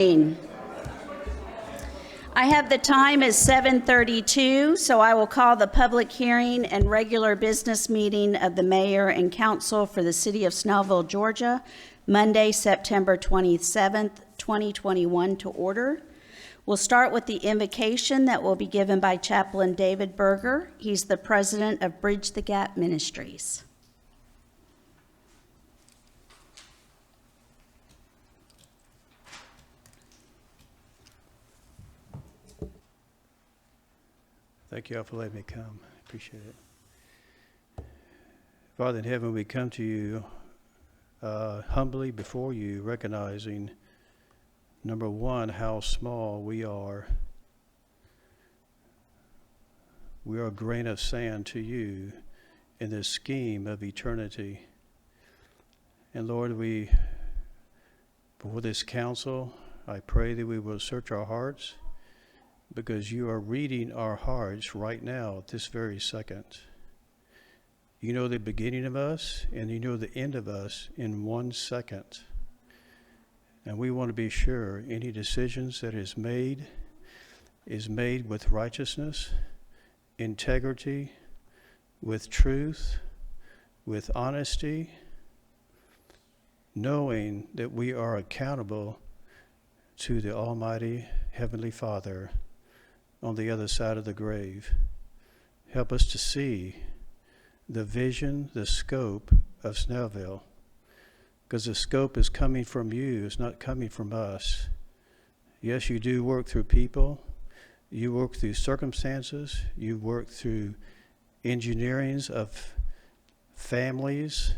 I have the time as 7:32, so I will call the public hearing and regular business meeting of the mayor and council for the city of Snellville, Georgia, Monday, September 27th, 2021 to order. We'll start with the invocation that will be given by Chaplain David Berger. He's the president of Bridge the Gap Ministries. Thank you all for letting me come. I appreciate it. Father in heaven, we come to you humbly before you, recognizing, number one, how small we are. We are a grain of sand to you in this scheme of eternity. And Lord, before this council, I pray that we will search our hearts, because you are reading our hearts right now at this very second. You know the beginning of us and you know the end of us in 1 second. And we want to be sure any decisions that is made with righteousness, integrity, with truth, with honesty, knowing that we are accountable to the Almighty Heavenly Father on the other side of the grave. Help us to see the vision, the scope of Snellville, because the scope is coming from you, it's not coming from us. Yes, you do work through people, you work through circumstances, you work through engineerings of families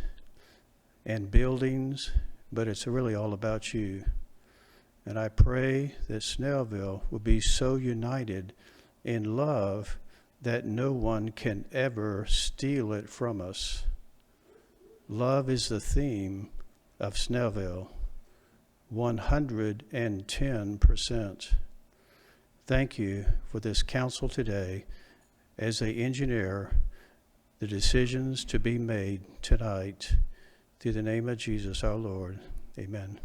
and buildings, but it's really all about you. And I pray that Snellville will be so united in love that no one can ever steal it from us. Love is the theme of Snellville, 110%. Thank you for this council today as they engineer the decisions to be made tonight. Through the name of Jesus our Lord, amen.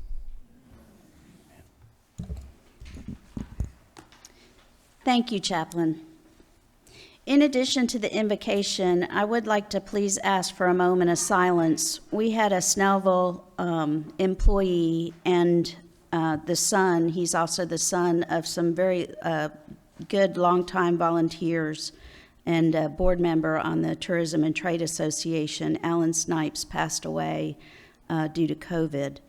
Thank you, Chaplain. In addition to the invocation, I would like to please ask for a moment of silence. We had a Snellville employee and the son, he's also the son of some very good longtime volunteers and a board member on the Tourism and Trade Association. Alan Snipes passed away due to COVID.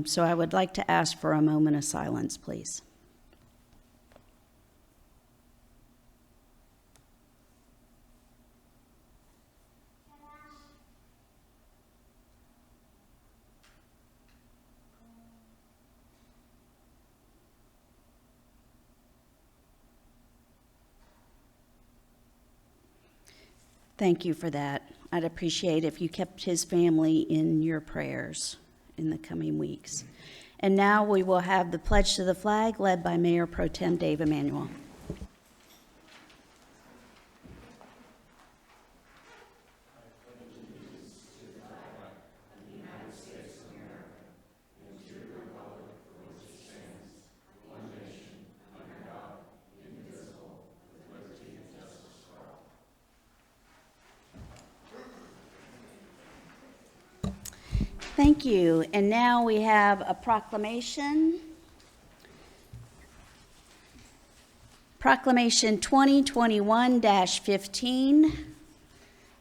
So I would like to ask for a moment of silence, please. Thank you for that. I'd appreciate if you kept his family in your prayers in the coming weeks. And now we will have the pledge to the flag led by Mayor Pro Tem Dave Emanuel. Thank you. And now we have a proclamation. Proclamation 2021-15,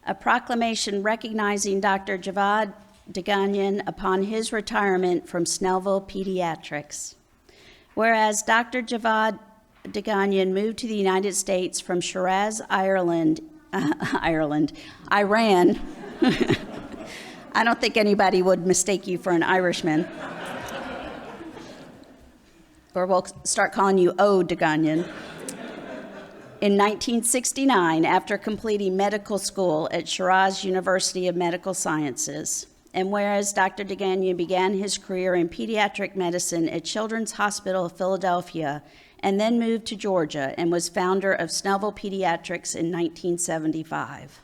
a proclamation recognizing Dr. Javad Deganyan upon his retirement from Snellville Pediatrics. Whereas Dr. Javad Deganyan moved to the United States from Shiraz, Iran. I don't think anybody would mistake you for an Irishman. Or we'll start calling you O. Deganyan. In 1969, after completing medical school at Shiraz University of Medical Sciences. And whereas Dr. Deganyan began his career in pediatric medicine at Children's Hospital of Philadelphia and then moved to Georgia and was founder of Snellville Pediatrics in 1975.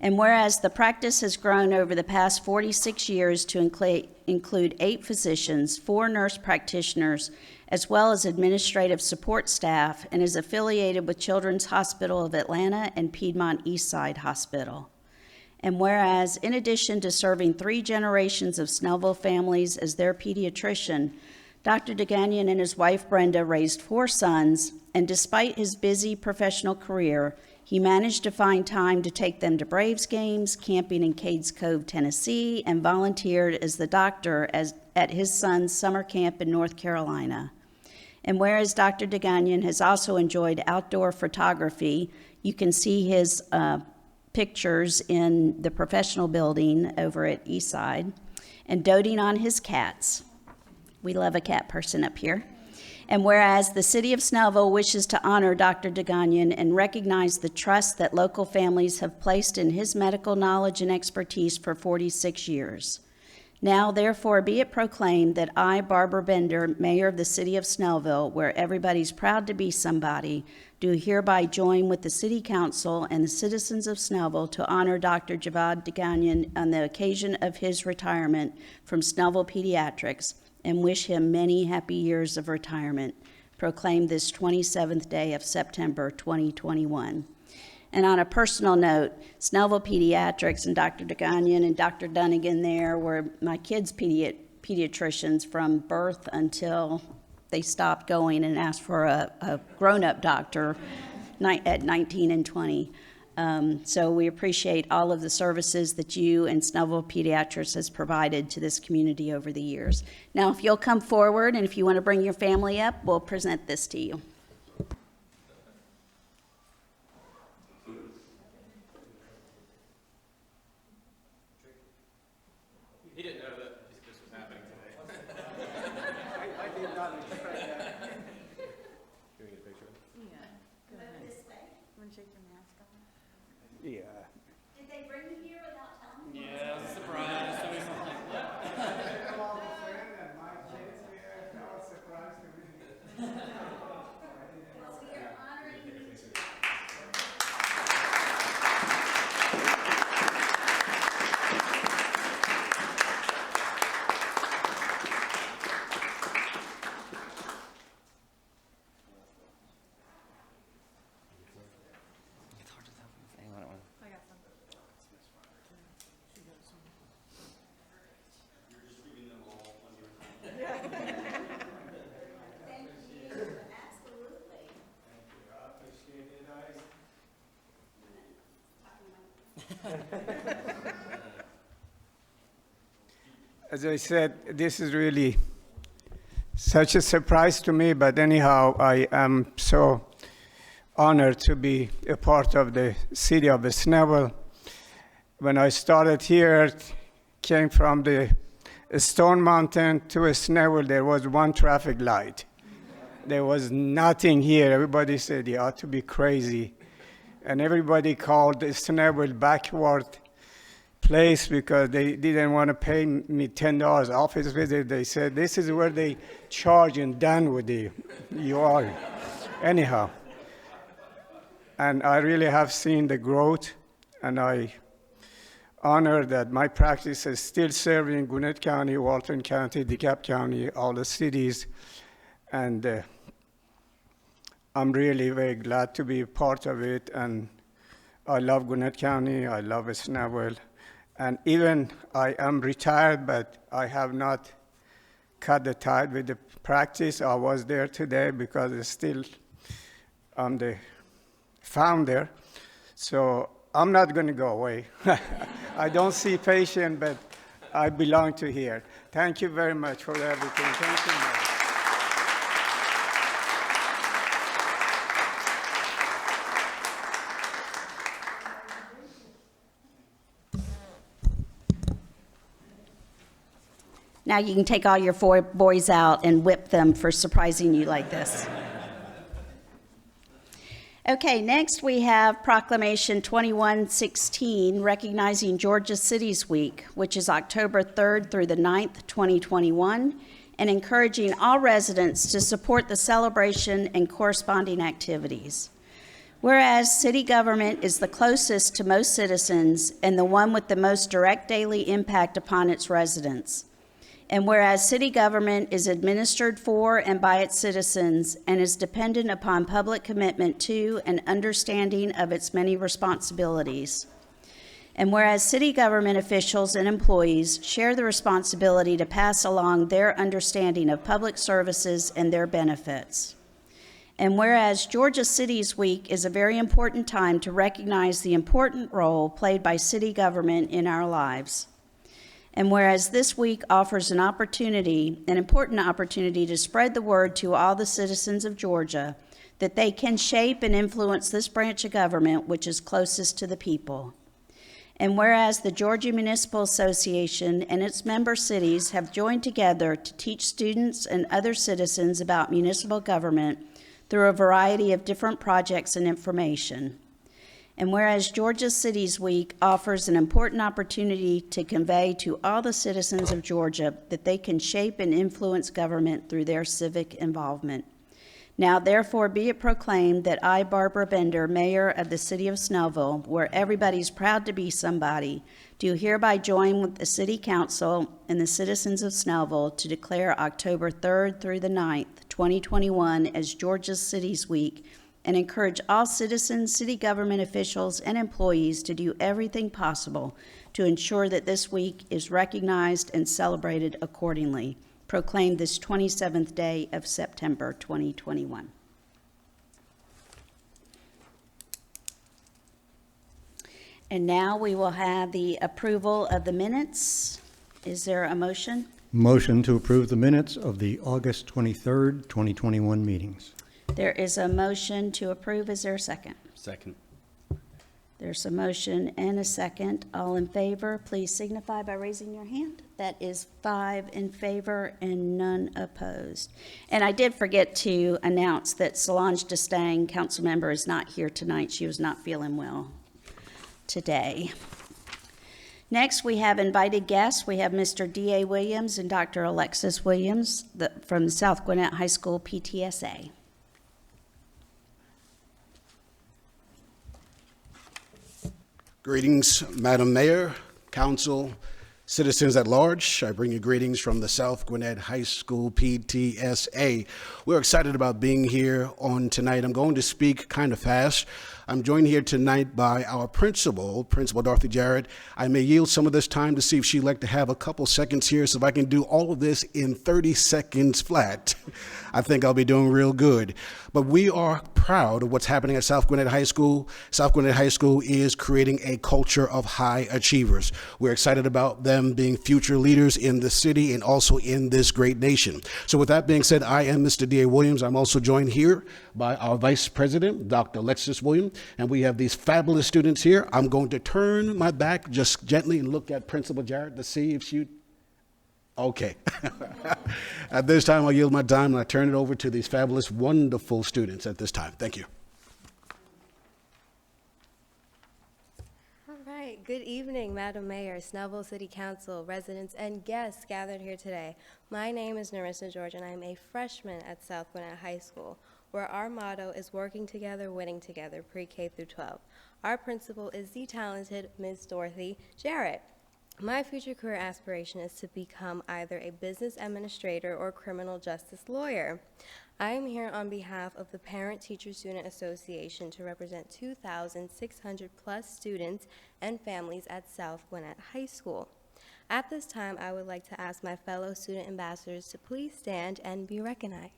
And whereas the practice has grown over the past 46 years to include 8 physicians, 4 nurse practitioners, as well as administrative support staff, and is affiliated with Children's Hospital of Atlanta and Piedmont Eastside Hospital. And whereas, in addition to serving 3 generations of Snellville families as their pediatrician, Dr. DeGagnon and his wife Brenda raised 4 sons, and despite his busy professional career, he managed to find time to take them to Braves games, camping in Cades Cove, Tennessee, and volunteered as the doctor at his son's summer camp in North Carolina. And whereas Dr. DeGagnon has also enjoyed outdoor photography, you can see his pictures in the professional building over at Eastside, and doting on his cats. We love a cat person up here. And whereas the city of Snellville wishes to honor Dr. DeGagnon and recognize the trust that local families have placed in his medical knowledge and expertise for 46 years. Now, therefore, be it proclaimed that I, Barbara Bender, Mayor of the city of Snellville, where everybody's proud to be somebody, do hereby join with the City Council and the citizens of Snellville to honor Dr. Javad DeGagnon on the occasion of his retirement from Snellville Pediatrics, and wish him many happy years of retirement, proclaimed this 27th day of September 2021. And on a personal note, Snellville Pediatrics and Dr. DeGagnon and Dr. Dunnigan there were my kids' pediatricians from birth until they stopped going and asked for a grown-up doctor at 19 and 20. So we appreciate all of the services that you and Snellville Pediatrics has provided to this community over the years. Now, if you'll come forward and if you want to bring your family up, we'll present this to you. He didn't know that this was happening today. I did not expect that. Can we get a picture of him? Yeah, go ahead. Want to take your mask off? Yeah. Did they bring you here without telling me? Yeah, it was a surprise. So he's like, I got some. As I said, this is really such a surprise to me, but anyhow, I am so honored to be a part of the city of Snellville. When I started here, came from the Stone Mountain to Snellville, there was one traffic light. There was nothing here. Everybody said, you ought to be crazy. And everybody called Snellville backward place because they didn't want to pay me $10 office visit. They said, this is where they charge and done with you. You are. Anyhow. And I really have seen the growth, and I honor that my practice is still serving Gwinnett County, Walton County, DeKalb County, all the cities. And I'm really very glad to be part of it. And I love Gwinnett County. I love Snellville. And even I am retired, but I have not cut the tie with the practice. I was there today because it's still I'm the founder. So I'm not going to go away. I don't see patient, but I belong to here. Thank you very much for everything. Thank you. Mary. Now you can take all your 4 boys out and whip them for surprising you like this. Okay, next we have Proclamation 2116, recognizing Georgia Cities Week, which is October 3rd through the 9th, 2021, and encouraging all residents to support the celebration and corresponding activities. Whereas city government is the closest to most citizens and the one with the most direct daily impact upon its residents. And whereas city government is administered for and by its citizens and is dependent upon public commitment to and understanding of its many responsibilities. And whereas city government officials and employees share the responsibility to pass along their understanding of public services and their benefits. And whereas Georgia Cities Week is a very important time to recognize the important role played by city government in our lives. And whereas this week offers an important opportunity to spread the word to all the citizens of Georgia that they can shape and influence this branch of government which is closest to the people. And whereas the Georgia Municipal Association and its member cities have joined together to teach students and other citizens about municipal government through a variety of different projects and information. And whereas Georgia Cities Week offers an important opportunity to convey to all the citizens of Georgia that they can shape and influence government through their civic involvement. Now therefore be it proclaimed that I, Barbara Bender, Mayor of the City of Snellville, where everybody's proud to be somebody, do hereby join with the City Council and the citizens of Snellville to declare October 3rd through the 9th, 2021 as Georgia's Cities Week, and encourage all citizens, city government officials, and employees to do everything possible to ensure that this week is recognized and celebrated accordingly. Proclaimed this 27th day of September 2021. And now we will have the approval of the minutes. Is there a motion? Motion to approve the minutes of the August 23rd, 2021 meetings. There is a motion to approve. Is there a second? Second. There's a motion and a second. All in favor, please signify by raising your hand. That is 5 in favor and none opposed. And I did forget to announce that Solange Destang, council member, is not here tonight. She was not feeling well today. Next, we have invited guests. We have Mr. D.A. Williams and Dr. Alexis Williams from the South Gwinnett High School PTSA. Greetings, Madam Mayor, Council, citizens at large. I bring you greetings from the South Gwinnett High School PTSA. We're excited about being here on tonight. I'm going to speak kind of fast. I'm joined here tonight by our principal, Principal Dorothy Jarrett. I may yield some of this time to see if she'd like to have a couple seconds here, so if I can do all of this in 30 seconds flat, I think I'll be doing real good. But we are proud of what's happening at South Gwinnett High School. South Gwinnett High School is creating a culture of high achievers. We're excited about them being future leaders in the city and also in this great nation. So with that being said, I am Mr. D.A. Williams. I'm also joined here by our Vice President, Dr. Alexis Williams, and we have these fabulous students here. I'm going to turn my back just gently and look at Principal Jarrett to see if she... Okay. At this time, I'll yield my time and I turn it over to these fabulous, wonderful students at this time. Thank you. All right. Good evening, Madam Mayor, Snellville City Council, residents, and guests gathered here today. My name is Narissa George, and I am a freshman at South Gwinnett High School, where our motto is working together, winning together, pre-K through 12. Our principal is the talented Ms. Dorothy Jarrett. My future career aspiration is to become either a business administrator or criminal justice lawyer. I am here on behalf of the Parent Teacher Student Association to represent 2,600 plus students and families at South Gwinnett High School. At this time, I would like to ask my fellow student ambassadors to please stand and be recognized.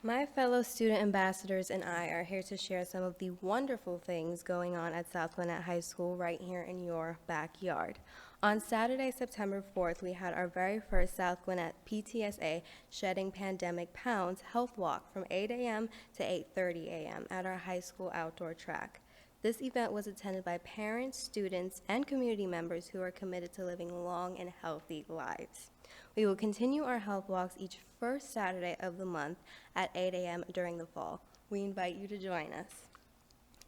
My fellow student ambassadors and I are here to share some of the wonderful things going on at South Gwinnett High School right here in your backyard. On Saturday, September 4th, we had our very first South Gwinnett PTSA Shedding Pandemic Pounds Health Walk from 8 a.m. to 8:30 a.m. at our high school outdoor track. This event was attended by parents, students, and community members who are committed to living long and healthy lives. We will continue our health walks each first Saturday of the month at 8 a.m. during the fall. We invite you to join us.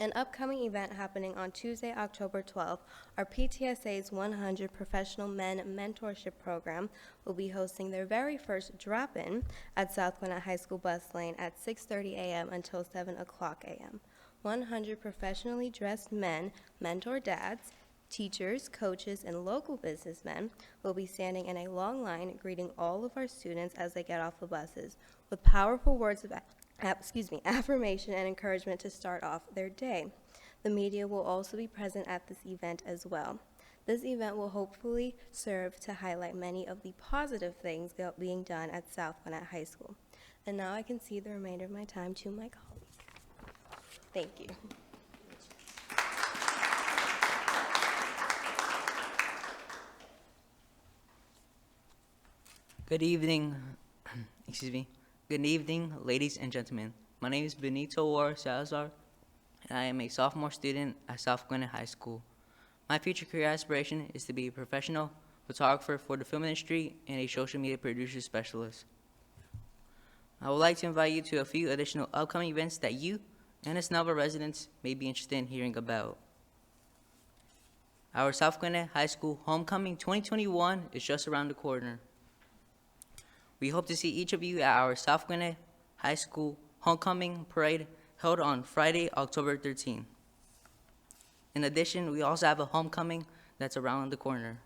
An upcoming event happening on Tuesday, October 12th, our PTSA's 100 Professional Men Mentorship Program will be hosting their very first drop-in at South Gwinnett High School bus lane at 6:30 a.m. until 7 o'clock a.m. 100 professionally dressed men, mentor dads, teachers, coaches, and local businessmen will be standing in a long line greeting all of our students as they get off the buses with powerful words of affirmation and encouragement to start off their day. The media will also be present at this event as well. This event will hopefully serve to highlight many of the positive things being done at South Gwinnett High School. And now I can cede the remainder of my time to my colleague. Thank you. Good evening, Good evening, ladies and gentlemen. My name is Benito War Salazar, and I am a sophomore student at South Gwinnett High School. My future career aspiration is to be a professional photographer for the film industry and a social media producer specialist. I would like to invite you to a few additional upcoming events that you and the Snellville residents may be interested in hearing about. Our South Gwinnett High School Homecoming 2021 is just around the corner. We hope to see each of you at our South Gwinnett High School Homecoming Parade held on Friday, October 13th. In addition, we also have a homecoming that's around the corner.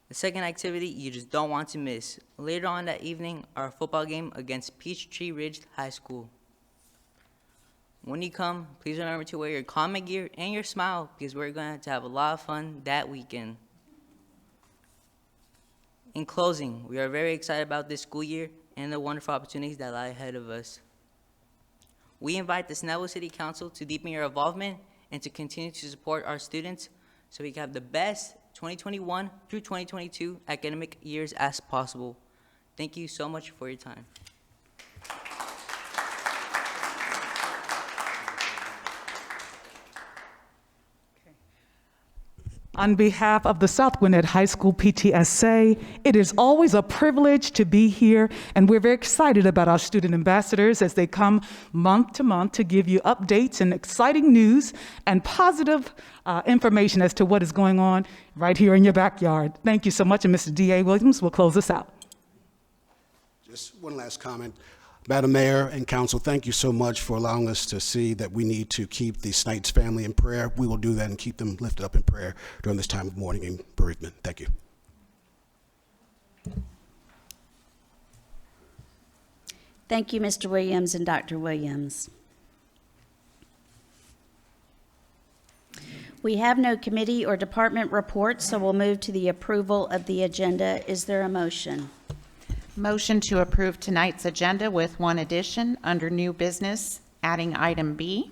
The second activity you just don't want to miss. Later on that evening, our football game against Peachtree Ridge High School. When you come, please remember to wear your comic gear and your smile because we're going to have a lot of fun that weekend. In closing, we are very excited about this school year and the wonderful opportunities that lie ahead of us. We invite the Snellville City Council to deepen your involvement and to continue to support our students so we can have the best 2021 through 2022 academic years as possible. Thank you so much for your time. On behalf of the South Gwinnett High School PTSA, it is always a privilege to be here, and we're very excited about our student ambassadors as they come month to month to give you updates and exciting news and positive information as to what is going on right here in your backyard. Thank you so much, and Mr. D.A. Williams will close us out. Just one last comment. Madam Mayor and Council, thank you so much for allowing us to see that we need to keep the Snipes family in prayer. We will do that and keep them lifted up in prayer during this time of mourning and bereavement. Thank you. Thank you, Mr. Williams and Dr. Williams. We have no committee or department reports, so we'll move to the approval of the agenda. Is there a motion? Motion to approve tonight's agenda with one addition under new business, adding item B.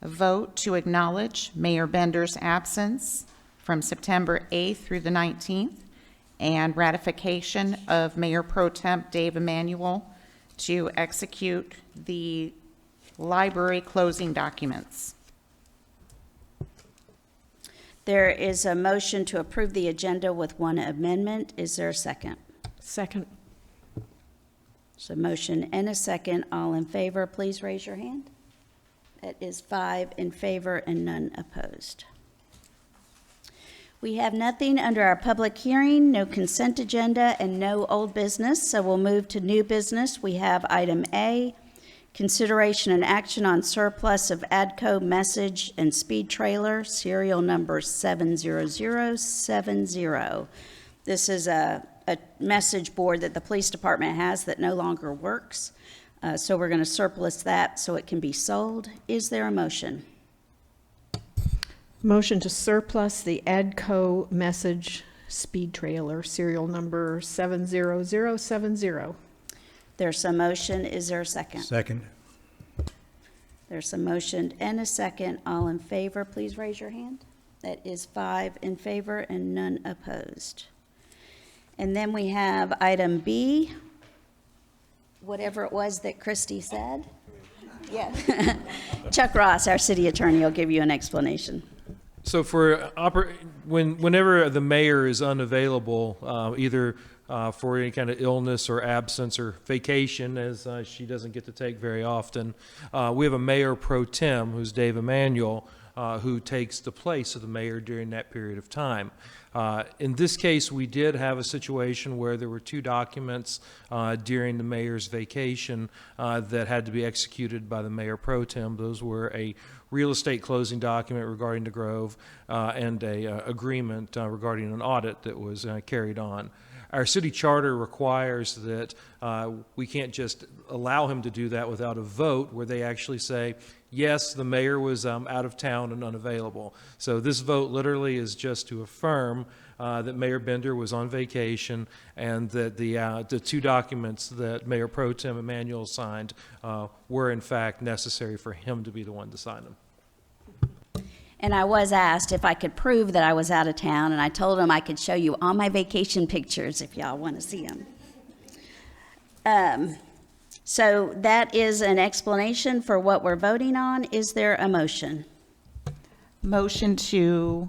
A vote to acknowledge Mayor Bender's absence from September 8th through the 19th and ratification of Mayor Pro Temp Dave Emanuel to execute the library closing documents. There is a motion to approve the agenda with one amendment. Is there a second? Second. So motion and a second. All in favor, please raise your hand. That is 5 in favor and none opposed. We have nothing under our public hearing, no consent agenda, and no old business, so we'll move to new business. We have item A, consideration and action on surplus of ADCO message and speed trailer, serial number 70070. This is a message board that the police department has that no longer works. So we're going to surplus that so it can be sold. Is there a motion? Motion to surplus the ADCO message speed trailer, serial number 70070. There's a motion. Is there a second? Second. There's a motion and a second. All in favor, please raise your hand. That is 5 in favor and none opposed. And then we have item B, whatever it was that Christy said. Yeah. Chuck Ross, our city attorney, will give you an explanation. So for whenever the mayor is unavailable, either for any kind of illness or absence or vacation, as she doesn't get to take very often. We have a mayor pro tem, who's Dave Emanuel, who takes the place of the mayor during that period of time. In this case, we did have a situation where there were 2 documents during the mayor's vacation that had to be executed by the mayor pro tem. Those were a real estate closing document regarding the Grove and a agreement regarding an audit that was carried on. Our city charter requires that we can't just allow him to do that without a vote where they actually say, yes, the mayor was out of town and unavailable. So this vote literally is just to affirm that Mayor Bender was on vacation and that the 2 documents that Mayor Pro Tem Emanuel signed were in fact necessary for him to be the one to sign them. And I was asked if I could prove that I was out of town, and I told him I could show you all my vacation pictures if y'all want to see them. So that is an explanation for what we're voting on. Is there a motion? Motion to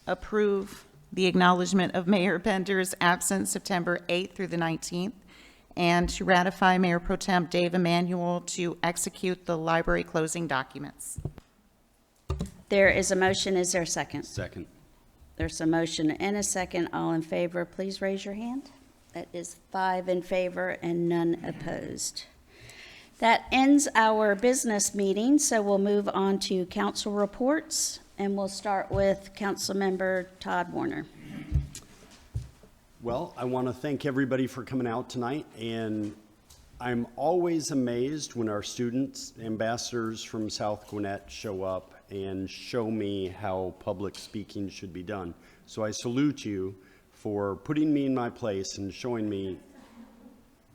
approve the acknowledgement of Mayor Bender's absence September 8th through the 19th, and to ratify Mayor Pro Tem Dave Emanuel to execute the library closing documents. There is a motion. Is there a second? Second. There's a motion and a second. All in favor, please raise your hand. That is 5 in favor and none opposed. That ends our business meeting, so we'll move on to council reports, and we'll start with Councilmember Todd Warner. Well, I want to thank everybody for coming out tonight, and I'm always amazed when our students, ambassadors from South Gwinnett, show up and show me how public speaking should be done. So I salute you for putting me in my place and showing me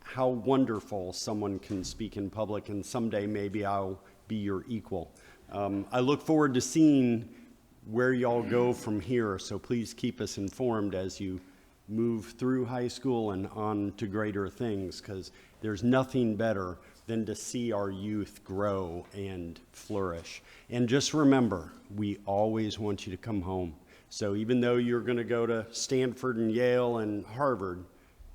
how wonderful someone can speak in public, and someday maybe I'll be your equal. I look forward to seeing where y'all go from here, so please keep us informed as you move through high school and on to greater things, because there's nothing better than to see our youth grow and flourish. And just remember, we always want you to come home. So even though you're going to go to Stanford and Yale and Harvard,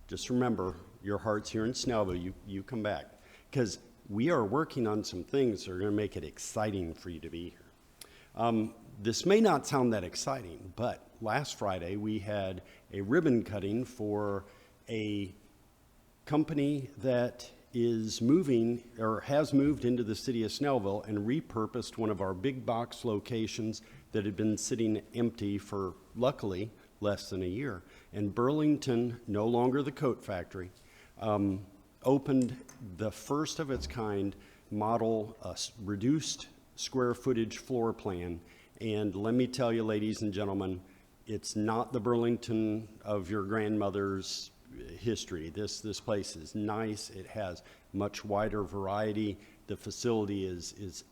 just remember, your heart's here in Snellville. You come back, because we are working on some things that are going to make it exciting for you to be here. This may not sound that exciting, but last Friday we had a ribbon cutting for a company that is moving or has moved into the city of Snellville and repurposed one of our big box locations that had been sitting empty for, luckily, less than a year. And Burlington, no longer the coat factory, opened the first of its kind model, reduced square footage floor plan. And let me tell you, ladies and gentlemen, it's not the Burlington of your grandmother's history. This place is nice. It has much wider variety. The facility is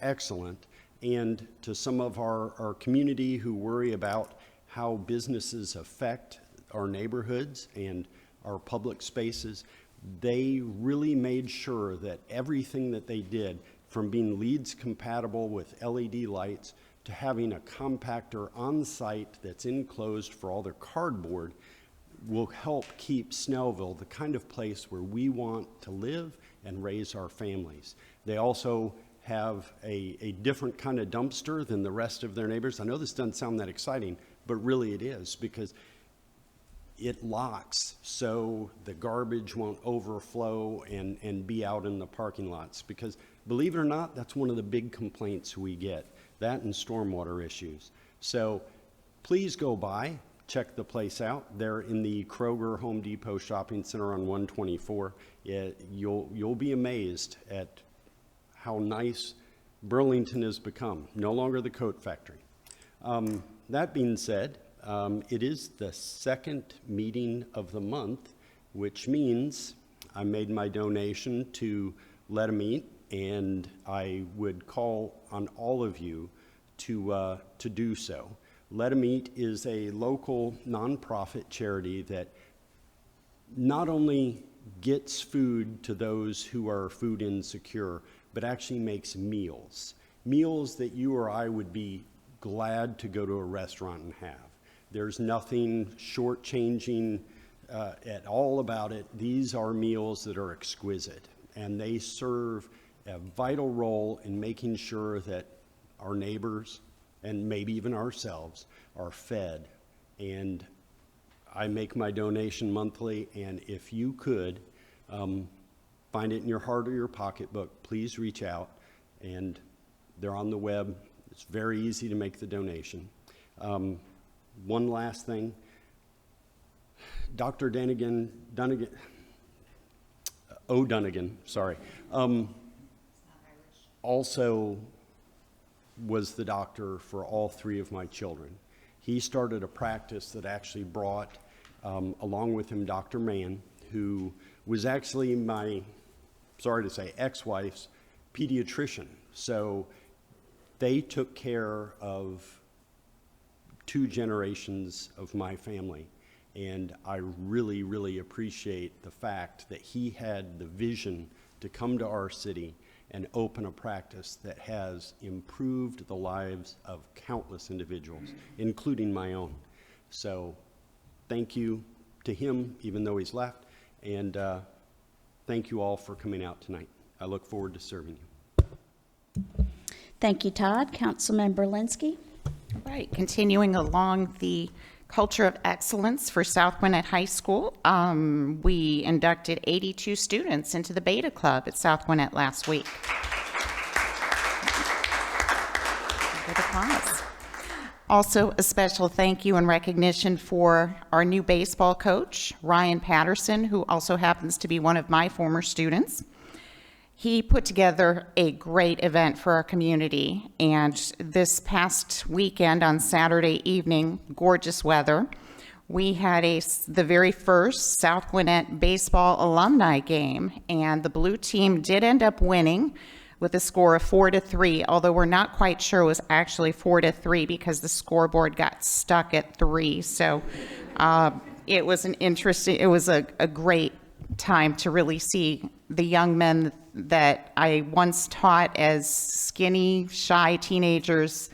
excellent. And to some of our community who worry about how businesses affect our neighborhoods and our public spaces, they really made sure that everything that they did, from being LEEDs compatible with LED lights to having a compactor on site that's enclosed for all their cardboard, will help keep Snellville the kind of place where we want to live and raise our families. They also have a different kind of dumpster than the rest of their neighbors. I know this doesn't sound that exciting, but really it is, because it locks so the garbage won't overflow and be out in the parking lots. Because believe it or not, that's one of the big complaints we get, that and stormwater issues. So please go by, check the place out. They're in the Kroger Home Depot Shopping Center on 124. You'll be amazed at how nice Burlington has become. No longer the coat factory. That being said, it is the second meeting of the month, which means I made my donation to Let 'em Eat, and I would call on all of you to do so. Let 'em Eat is a local nonprofit charity that not only gets food to those who are food insecure, but actually makes meals that you or I would be glad to go to a restaurant and have. There's nothing shortchanging at all about it. These are meals that are exquisite, and they serve a vital role in making sure that our neighbors and maybe even ourselves are fed. And I make my donation monthly, and if you could find it in your heart or your pocketbook, please reach out. And they're on the web. It's very easy to make the donation. One last thing. Dr. O'Donegan, sorry, also was the doctor for all three of my children. He started a practice that actually brought, along with him, Dr. Mann, who was actually my, sorry to say, ex-wife's pediatrician. So they took care of 2 generations of my family. And I really, really appreciate the fact that he had the vision to come to our city and open a practice that has improved the lives of countless individuals, including my own. So thank you to him, even though he's left, and thank you all for coming out tonight. I look forward to serving you. Thank you, Todd. Councilmember Linsky. All right, continuing along the culture of excellence for South Gwinnett High School, we inducted 82 students into the Beta Club at South Gwinnett last week. Good applause. Also, a special thank you and recognition for our new baseball coach, Ryan Patterson, who also happens to be one of my former students. He put together a great event for our community, and this past weekend on Saturday evening, gorgeous weather, we had the very first South Gwinnett baseball alumni game, and the blue team did end up winning with a score of 4-3, although we're not quite sure it was actually 4-3 because the scoreboard got stuck at 3. So it was a great time to really see the young men that I once taught as skinny, shy teenagers.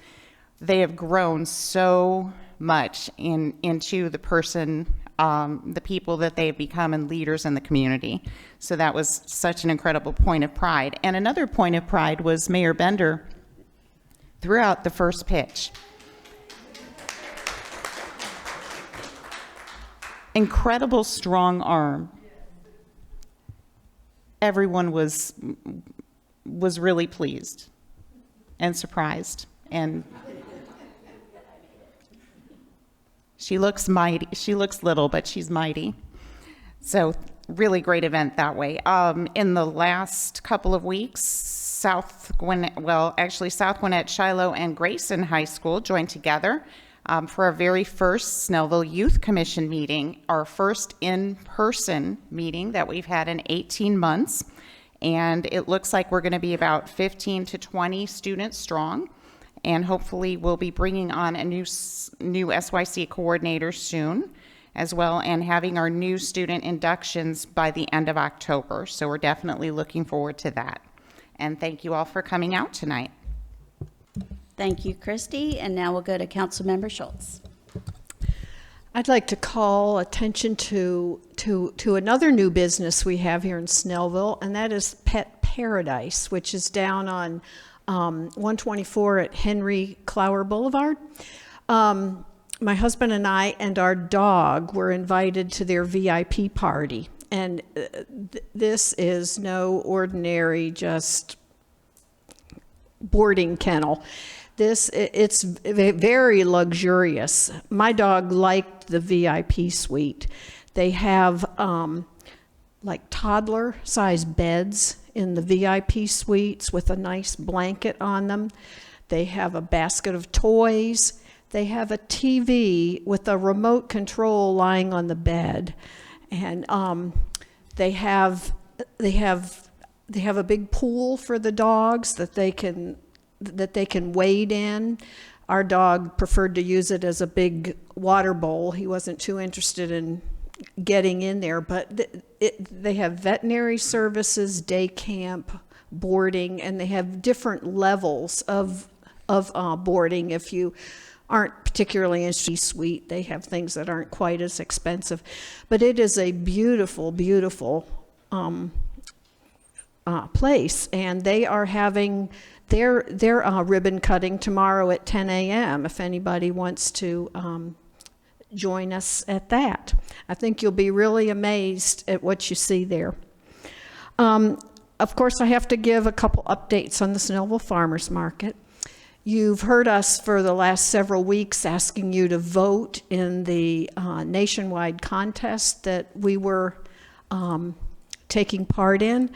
They have grown so much into the person, the people that they've become and leaders in the community. So that was such an incredible point of pride. And another point of pride was Mayor Bender throughout the first pitch. Incredible strong arm. Everyone was really pleased and surprised, and she looks mighty. She looks little, but she's mighty. So really great event that way. In the last couple of weeks, South Gwinnett, Shiloh, and Grayson High School joined together for our very first Snellville Youth Commission meeting, our first in-person meeting that we've had in 18 months. And it looks like we're going to be about 15 to 20 students strong. And hopefully we'll be bringing on a new SYC coordinator soon as well, and having our new student inductions by the end of October. So we're definitely looking forward to that. And thank you all for coming out tonight. Thank you, Christy. And now we'll go to Councilmember Schultz. I'd like to call attention to another new business we have here in Snellville, and that is Pet Paradise, which is down on 124 at Henry Clower Boulevard. My husband and I and our dog were invited to their VIP party, and this is no ordinary just boarding kennel. It's very luxurious. My dog liked the VIP suite. They have like toddler-sized beds in the VIP suites with a nice blanket on them. They have a basket of toys. They have a TV with a remote control lying on the bed, and they have a big pool for the dogs that they can wade in. Our dog preferred to use it as a big water bowl. He wasn't too interested in getting in there, but they have veterinary services, day camp, boarding, and they have different levels of boarding. If you aren't particularly in C-suite, they have things that aren't quite as expensive. But it is a beautiful, beautiful place, and they are having their ribbon cutting tomorrow at 10 a.m. if anybody wants to join us at that. I think you'll be really amazed at what you see there. Of course, I have to give a couple updates on the Snellville Farmers Market. You've heard us for the last several weeks asking you to vote in the nationwide contest that we were taking part in.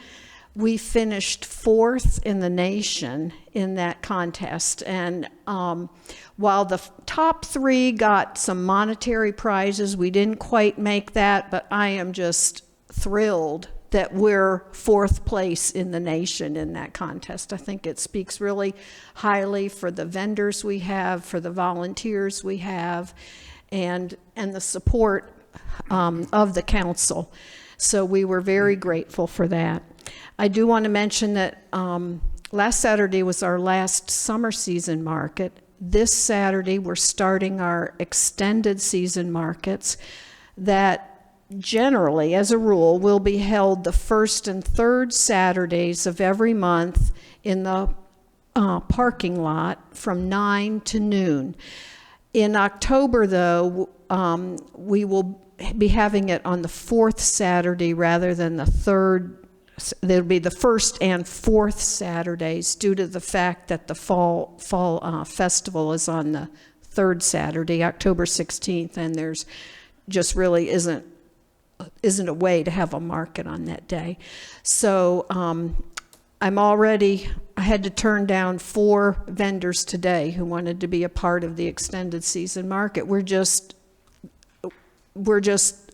We finished 4th in the nation in that contest, and while the top 3 got some monetary prizes, we didn't quite make that, but I am just thrilled that we're 4th place in the nation in that contest. I think it speaks really highly for the vendors we have, for the volunteers we have, and the support of the council. So we were very grateful for that. I do want to mention that last Saturday was our last summer season market. This Saturday, we're starting our extended season markets that generally, as a rule, will be held the 1st and 3rd Saturdays of every month in the parking lot from 9 to noon. In October, though, we will be having it on the 4th Saturday rather than the 3rd. There'll be the 1st and 4th Saturdays due to the fact that the fall festival is on the 3rd Saturday, October 16th, and there's just really isn't a way to have a market on that day. So I had to turn down 4 vendors today who wanted to be a part of the extended season market. We're just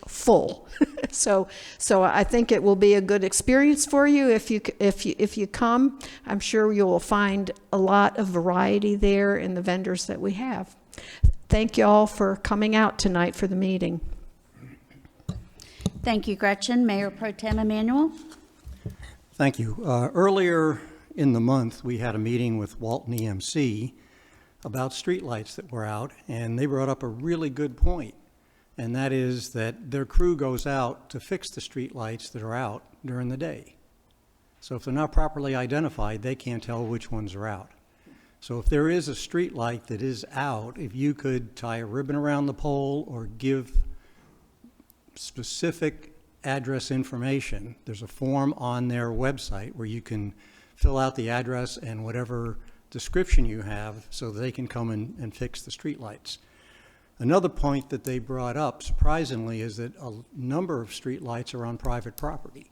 full. So I think it will be a good experience for you if you come. I'm sure you will find a lot of variety there in the vendors that we have. Thank you all for coming out tonight for the meeting. Thank you, Gretchen. Mayor Pro Tem Emanuel. Thank you. Earlier in the month, we had a meeting with Walton EMC about streetlights that were out, and they brought up a really good point. And that is that their crew goes out to fix the streetlights that are out during the day. So if they're not properly identified, they can't tell which ones are out. So if there is a streetlight that is out, if you could tie a ribbon around the pole or give specific address information, there's a form on their website where you can fill out the address and whatever description you have so they can come and fix the streetlights. Another point that they brought up, surprisingly, is that a number of streetlights are on private property,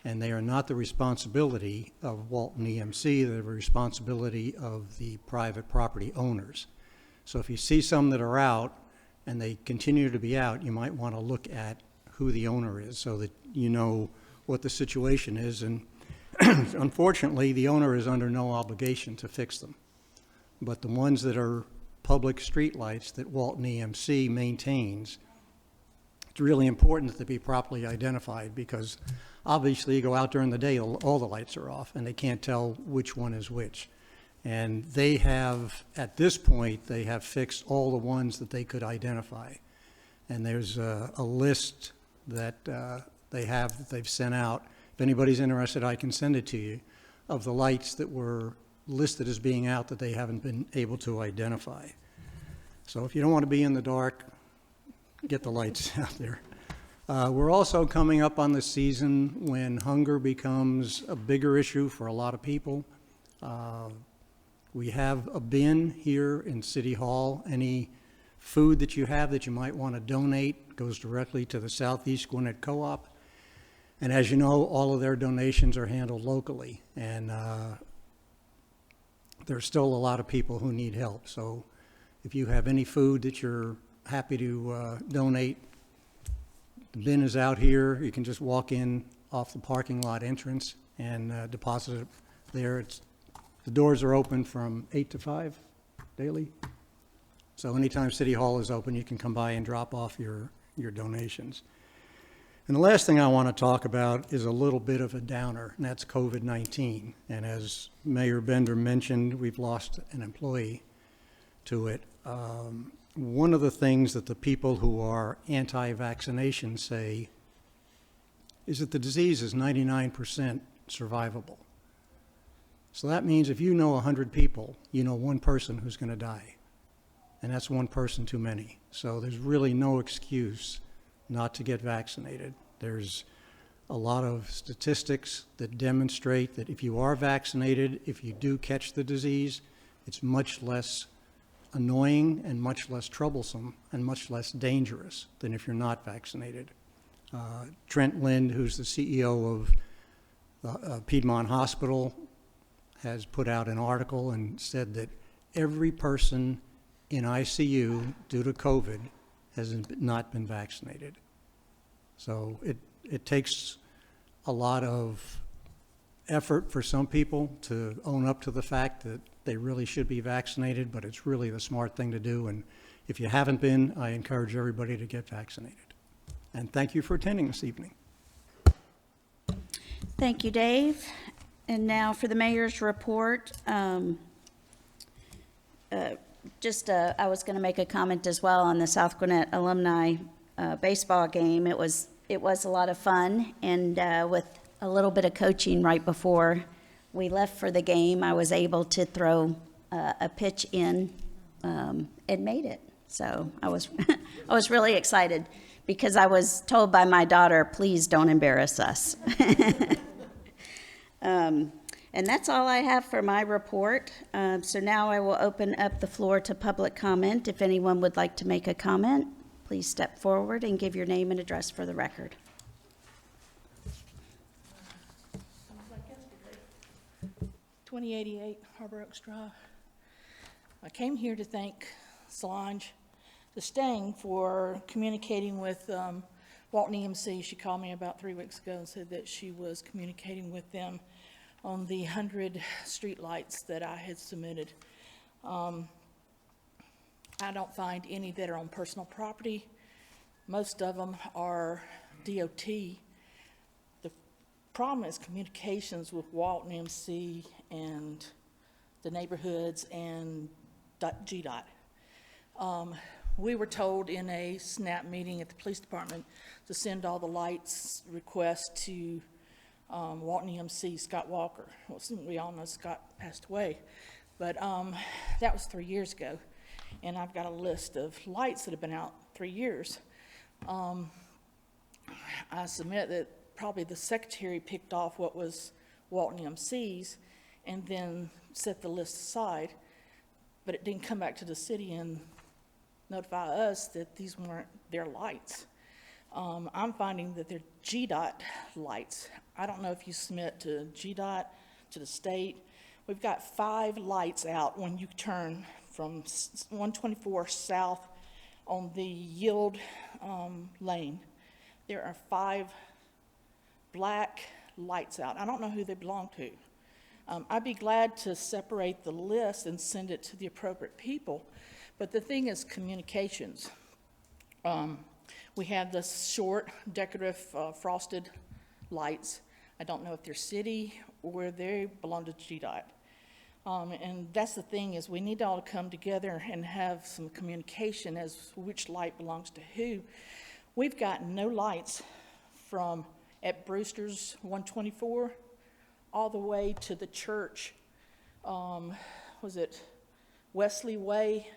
and they are not the responsibility of Walton EMC, they're the responsibility of the private property owners. So if you see some that are out and they continue to be out, you might want to look at who the owner is so that you know what the situation is. And unfortunately, the owner is under no obligation to fix them. But the ones that are public streetlights that Walton EMC maintains, it's really important that they be properly identified, because obviously you go out during the day, all the lights are off and they can't tell which one is which. And they have, at this point, they have fixed all the ones that they could identify. And there's a list that they've sent out. If anybody's interested, I can send it to you, of the lights that were listed as being out that they haven't been able to identify. So if you don't want to be in the dark, get the lights out there. We're also coming up on the season when hunger becomes a bigger issue for a lot of people. We have a bin here in City Hall. Any food that you have that you might want to donate goes directly to the Southeast Gwinnett Co-op. And as you know, all of their donations are handled locally. And there's still a lot of people who need help. So if you have any food that you're happy to donate, the bin is out here. You can just walk in off the parking lot entrance and deposit it there. The doors are open from 8 to 5 daily. So anytime City Hall is open, you can come by and drop off your donations. And the last thing I want to talk about is a little bit of a downer, and that's COVID-19. And as Mayor Bender mentioned, we've lost an employee to it. One of the things that the people who are anti-vaccination say is that the disease is 99% survivable. So that means if you know 100 people, you know one person who's going to die. And that's one person too many. So there's really no excuse not to get vaccinated. There's a lot of statistics that demonstrate that if you are vaccinated, if you do catch the disease, it's much less annoying and much less troublesome and much less dangerous than if you're not vaccinated. Trent Lind, who's the CEO of Piedmont Hospital, has put out an article and said that every person in ICU due to COVID has not been vaccinated. So it takes a lot of effort for some people to own up to the fact that they really should be vaccinated, but it's really the smart thing to do. And if you haven't been, I encourage everybody to get vaccinated. And thank you for attending this evening. Thank you, Dave. And now for the mayor's report. I was going to make a comment as well on the South Gwinnett alumni baseball game. It was a lot of fun, and with a little bit of coaching right before we left for the game, I was able to throw a pitch in and made it. So I was I was really excited because I was told by my daughter, please don't embarrass us. And that's all I have for my report. So now I will open up the floor to public comment. If anyone would like to make a comment, please step forward and give your name and address for the record. 2088 Harbor Oaks Drive. I came here to thank Solange Stang for communicating with Walton EMC. She called me about 3 weeks ago and said that she was communicating with them on the 100 street lights that I had submitted. I don't find any that are on personal property. Most of them are DOT. The problem is communications with Walton EMC and the neighborhoods and GDOT. We were told in a SNAP meeting at the police department to send all the lights requests to Walton EMC, Scott Walker. Well, we all know Scott passed away, but that was 3 years ago. And I've got a list of lights that have been out 3 years. I submit that probably the secretary picked off what was Walton EMC's and then set the list aside, but it didn't come back to the city and notify us that these weren't their lights. I'm finding that they're GDOT lights. I don't know if you submit to GDOT, to the state. We've got 5 lights out when you turn from 124 south on the Yield lane. There are 5 black lights out. I don't know who they belong to. I'd be glad to separate the list and send it to the appropriate people, but the thing is communications. We have the short decorative frosted lights. I don't know if they're city or they belong to GDOT. And that's the thing, is we need to all come together and have some communication as which light belongs to who. We've got no lights from at Brewster's 124 all the way to the church, was it Wesley Way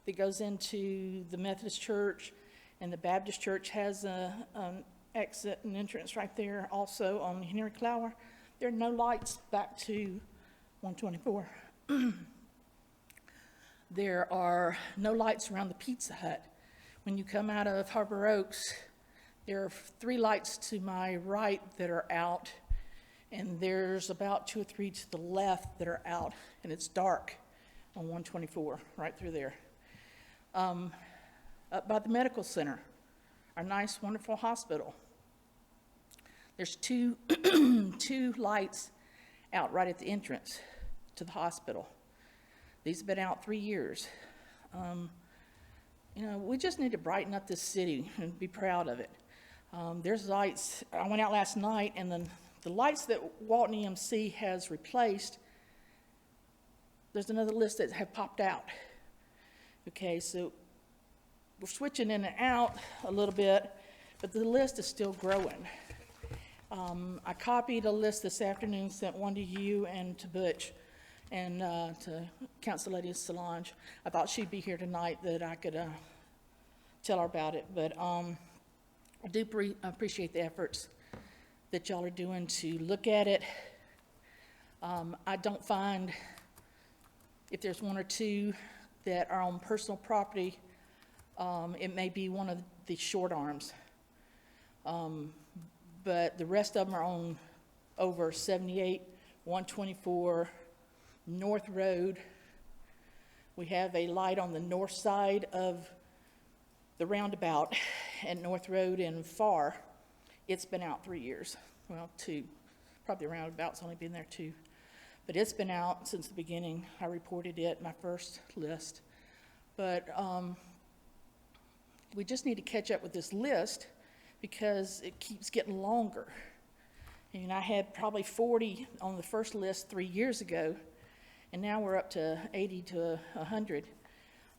that goes into the Methodist church, and the Baptist church has an exit and entrance right there also on Henry Clower. There are no lights back to 124. There are no lights around the Pizza Hut. When you come out of Harbor Oaks, there are 3 lights to my right that are out, and there's about 2 or 3 to the left that are out, and it's dark on 124, right through there. Up by the medical center, our nice, wonderful hospital, there's 2 lights out right at the entrance to the hospital. These have been out 3 years. You know, we just need to brighten up this city and be proud of it. There's lights, I went out last night, and the lights that Walton EMC has replaced, there's another list that have popped out. Okay, so we're switching in and out a little bit, but the list is still growing. I copied a list this afternoon, sent one to you and to Butch and to Council Lady Solange. I thought she'd be here tonight that I could tell her about it, but I do appreciate the efforts that y'all are doing to look at it. I don't find, if there's one or two that are on personal property, it may be one of the short arms. But the rest of them are on over 78, 124 North Road. We have a light on the north side of the roundabout at North Road and Far. It's been out 3 years. Well, 2. Probably the roundabout's only been there 2. But it's been out since the beginning. I reported it, my first list. But we just need to catch up with this list because it keeps getting longer. And I had probably 40 on the first list 3 years ago, and now we're up to 80 to 100.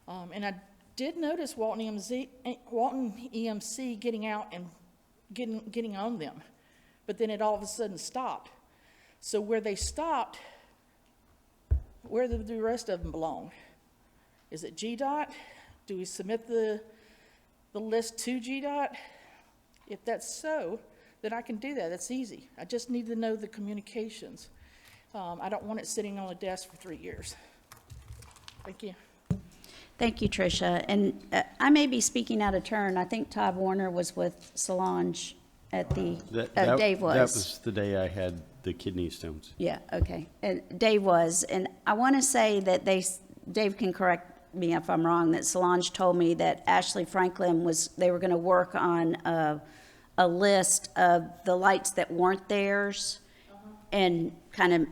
And I did notice Walton EMC getting out and getting on them, but then it all of a sudden stopped. So where they stopped, where do the rest of them belong? Is it GDOT? Do we submit the list to GDOT? If that's so, then I can do that. That's easy. I just need to know the communications. I don't want it sitting on a desk for 3 years. Thank you. Thank you, Tricia. And I may be speaking out of turn. I think Todd Warner was with Solange at the, Dave was. That was the day I had the kidney stones. Yeah, okay. And Dave was. And I want to say that Dave can correct me if I'm wrong, that Solange told me that Ashley Franklin they were going to work on a list of the lights that weren't theirs and kind of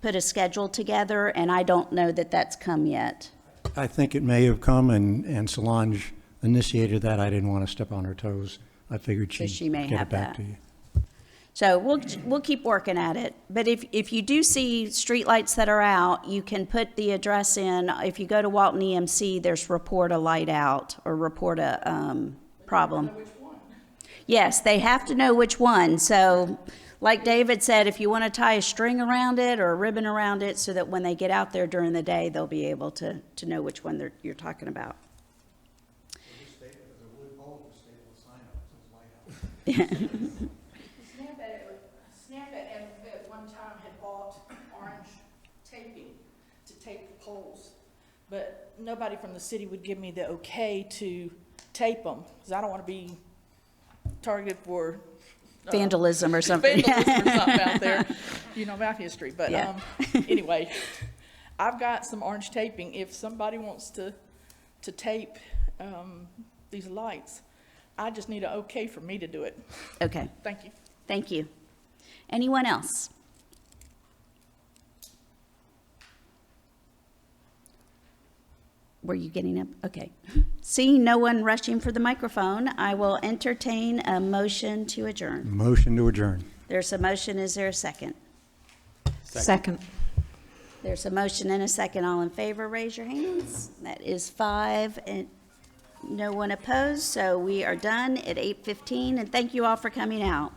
put a schedule together, and I don't know that that's come yet. I think it may have come, and Solange initiated that. I didn't want to step on her toes. I figured she may get have it back that. to you. So we'll keep working at it. But if you do see streetlights that are out, you can put the address in. If you go to Walton EMC, there's report a light out or report a problem. Yes, they have to know which one. So like David said, if you want to tie a string around it or a ribbon around it so that when they get out there during the day, they'll be able to know which one you're talking about. Snap at one time had bought orange taping to tape the poles, but nobody from the city would give me the okay to tape them, because I don't want to be targeted for vandalism or something. Vandalism or something out there, about history. But yeah. Anyway, I've got some orange taping. If somebody wants to tape these lights, I just need an okay for me to do it. Okay. Thank you. Thank you. Anyone else? Were you getting up? Okay. Seeing no one rushing for the microphone, I will entertain a motion to adjourn. Motion to adjourn. There's a motion. Is there a second? Second. There's a motion and a second. All in favor, raise your hands. That is 5 and no one opposed. So we are done at 8:15, and thank you all for coming out.